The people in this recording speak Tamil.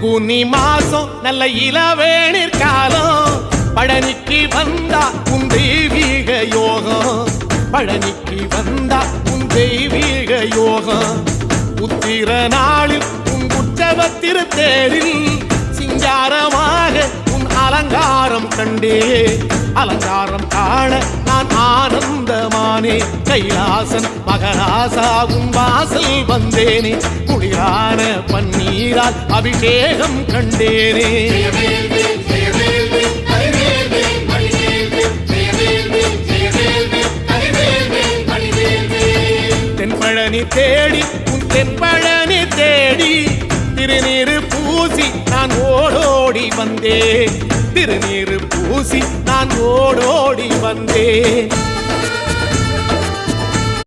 பங்குனி மாசம் நல்ல இளவேணிற் காலம் பழனிக்கு வந்தா உன் தெய்வீக யோகம் பழனிக்கு வந்தா உன் தெய்வீக யோகம் உத்திர நாளில் உன் உற்சவ திருத்தேரில் சிங்காரமாக உன் அலங்காரம் கண்டே அலங்காரம் காண நான் ஆனந்தமானே கைலாசன் மகராசா உன் வாசல் வந்தேனே குளிரான பன்னீரால் அபிஷேகம் கண்டேனே தென்பழனி தேடி உன் தென்பழனி தேடி திருநீரு பூசி நான் ஓடோடி வந்தேன் திருநீரு பூசி நான் ஓடோடி வந்தேன்